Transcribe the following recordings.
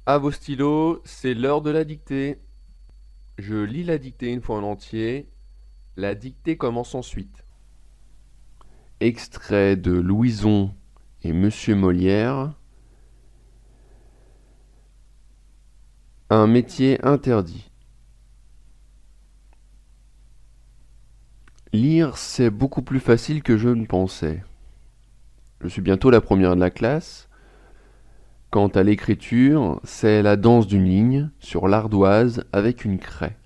À vos stylos, c'est l'heure de la dictée. Je lis la dictée une fois en entier. La dictée commence ensuite. Extrait de Louison et Monsieur Molière. Un métier interdit. Lire, c'est beaucoup plus facile que je ne pensais. Je suis bientôt la première de la classe. Quant à l'écriture, c'est la danse d'une ligne sur l'ardoise avec une craie.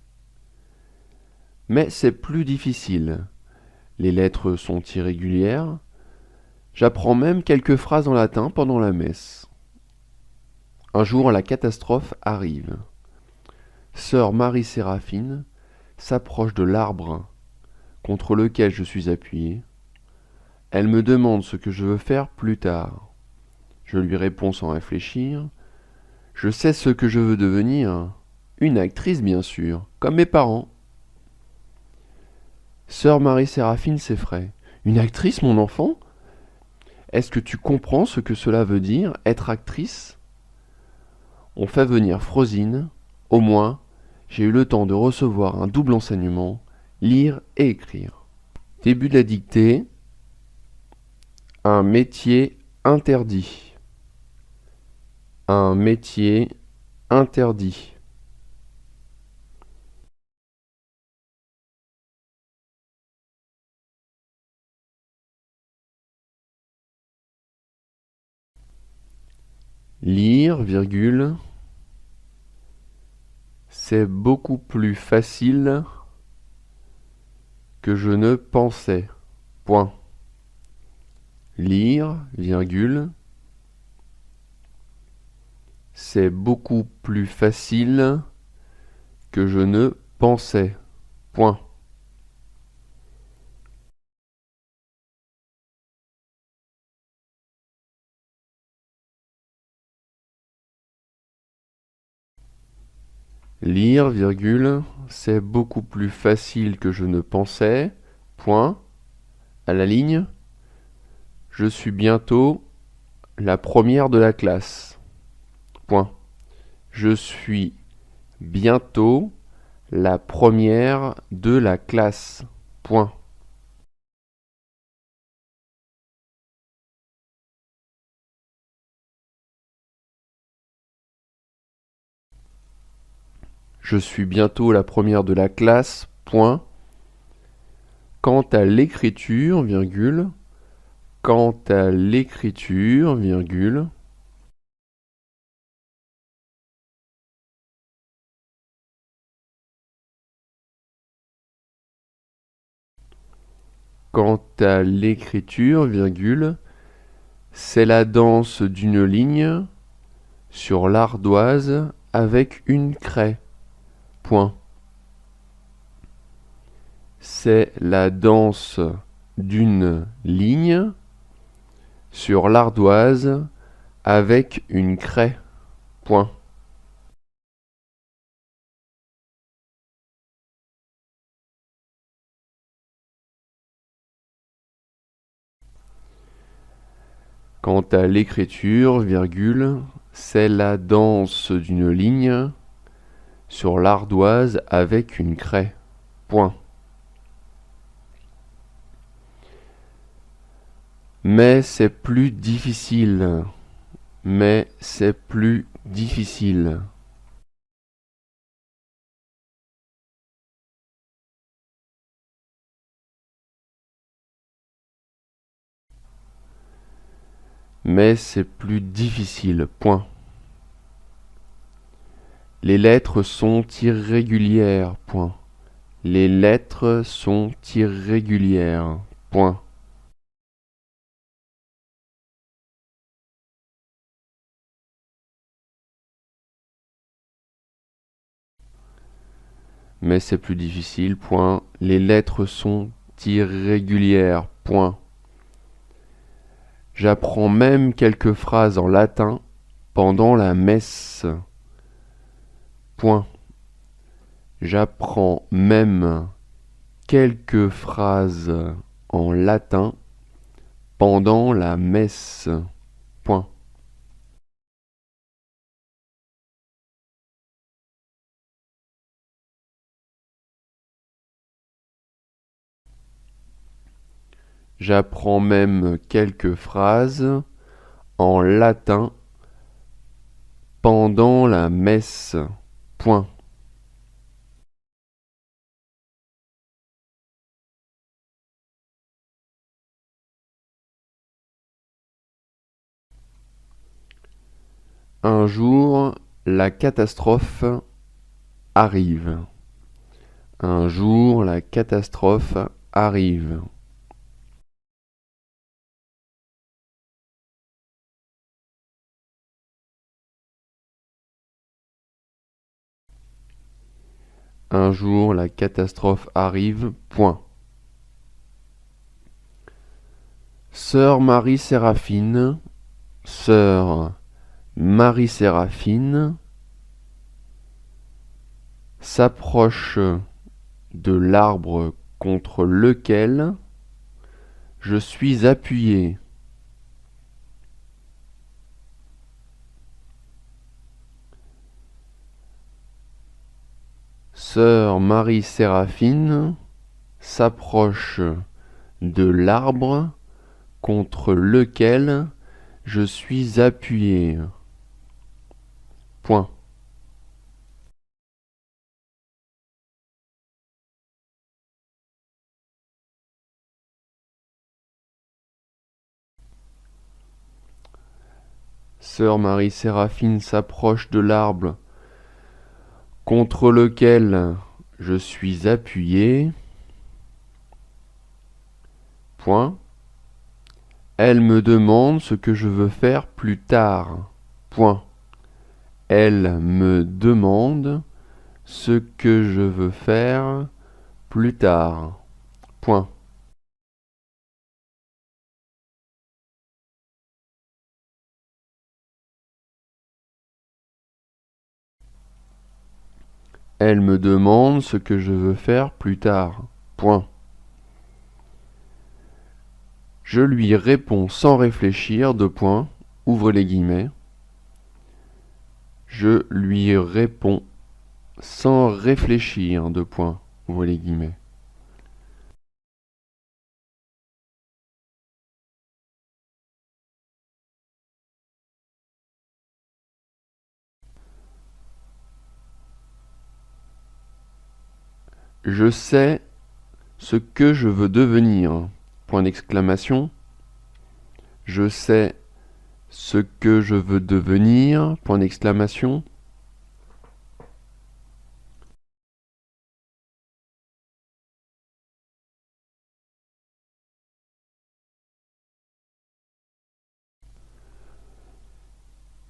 Mais c'est plus difficile. Les lettres sont irrégulières. J'apprends même quelques phrases en latin pendant la messe. Un jour, la catastrophe arrive. Sœur Marie-Séraphine s'approche de l'arbre contre lequel je suis appuyé. Elle me demande ce que je veux faire plus tard. Je lui réponds sans réfléchir. Je sais ce que je veux devenir. Une actrice, bien sûr, comme mes parents. Sœur Marie-Séraphine s'effraie. Une actrice, mon enfant? Est-ce que tu comprends ce que cela veut dire, être actrice? On fait venir Frosine. Au moins, j'ai eu le temps de recevoir un double enseignement, lire et écrire. Début de la dictée. Un métier interdit. Un métier interdit. Lire, virgule. C'est beaucoup plus facile que je ne pensais. Point. Lire, virgule. C'est beaucoup plus facile que je ne pensais. Point. Lire, virgule. C'est beaucoup plus facile que je ne pensais. Point. À la ligne. Je suis bientôt la première de la classe. Point. Je suis bientôt la première de la classe. Point. Je suis bientôt la première de la classe. Point. Quant à l'écriture, virgule. Quant à l'écriture, virgule. Quant à l'écriture, virgule. C'est la danse d'une ligne sur l'ardoise avec une craie. Point. C'est la danse d'une ligne sur l'ardoise avec une craie. Point. Quant à l'écriture, virgule, c'est la danse d'une ligne sur l'ardoise avec une craie. Point. Mais c'est plus difficile. Mais c'est plus difficile. Mais c'est plus difficile. Point. Les lettres sont irrégulières. Point. Les lettres sont irrégulières. Point. Mais c'est plus difficile. Point. Les lettres sont irrégulières. Point. J'apprends même quelques phrases en latin pendant la messe. Point. J'apprends même quelques phrases en latin pendant la messe. Point. J'apprends même quelques phrases en latin pendant la messe. Point. Un jour, la catastrophe arrive. Un jour, la catastrophe arrive. Un jour, la catastrophe arrive. Point. Sœur Marie-Séraphine, sœur Marie-Séraphine s'approche de l'arbre contre lequel je suis appuyé. Sœur Marie-Séraphine s'approche de l'arbre contre lequel je suis appuyé. Point. Sœur Marie-Séraphine s'approche de l'arbre contre lequel je suis appuyé. Point. Elle me demande ce que je veux faire plus tard. Point. Elle me demande ce que je veux faire plus tard. Point. Elle me demande ce que je veux faire plus tard. Point. Je lui réponds sans réfléchir, deux points, ouvre les guillemets. Je lui réponds sans réfléchir, deux points, ouvre les guillemets. Je sais ce que je veux devenir, point d'exclamation. Je sais ce que je veux devenir, point d'exclamation.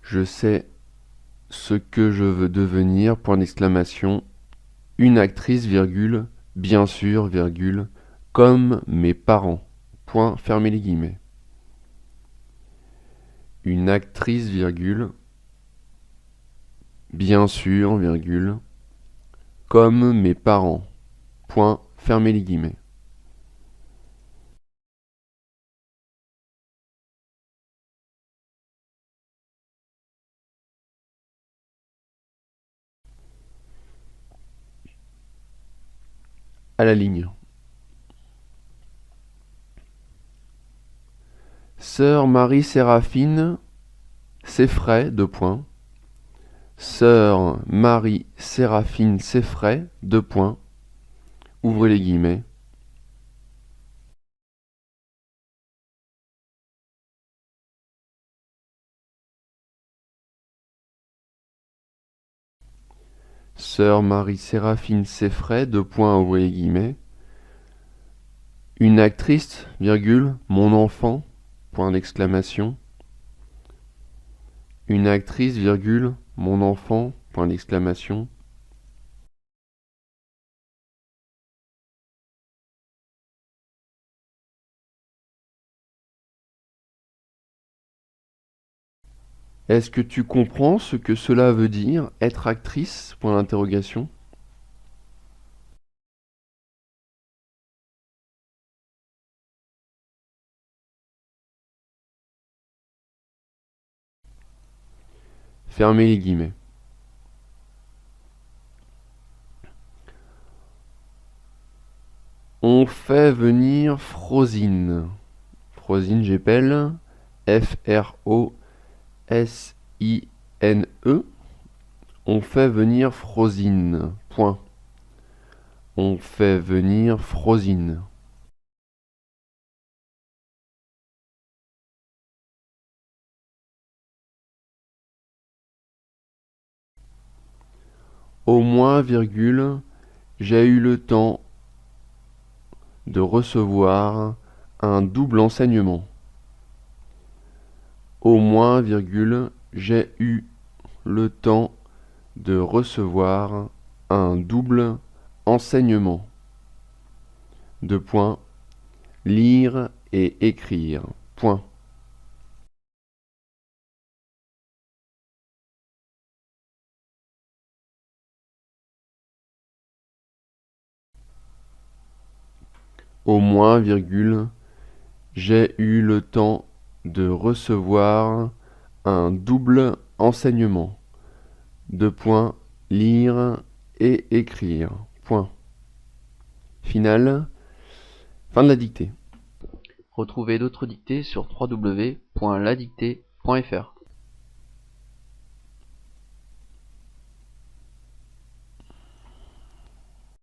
Je sais ce que je veux devenir, point d'exclamation. Une actrice, virgule, bien sûr, virgule, comme mes parents. Point, fermez les guillemets. Une actrice, virgule, bien sûr, virgule, comme mes parents. Point, fermez les guillemets. À la ligne. Sœur Marie-Séraphine s'effraie, deux points. Sœur Marie-Séraphine s'effraie, deux points. Ouvrez les guillemets. Sœur Marie-Séraphine s'effraie, deux points, ouvrez les guillemets. Une actrice, virgule, mon enfant, point d'exclamation. Une actrice, virgule, mon enfant, point d'exclamation. Est-ce que tu comprends ce que cela veut dire, être actrice, point d'interrogation. Fermez les guillemets. On fait venir Frosine. Frosine, j'appelle F-R-O-S-I-N-E. On fait venir Frosine. Point. On fait venir Frosine. Au moins, virgule, j'ai eu le temps de recevoir un double enseignement. Au moins, virgule, j'ai eu le temps de recevoir un double enseignement. Deux points, lire et écrire. Point. Au moins, virgule, j'ai eu le temps de recevoir un double enseignement. Deux points, lire et écrire. Point. Final. Fin de la dictée. Retrouvez d'autres dictées sur www.ladictée.fr.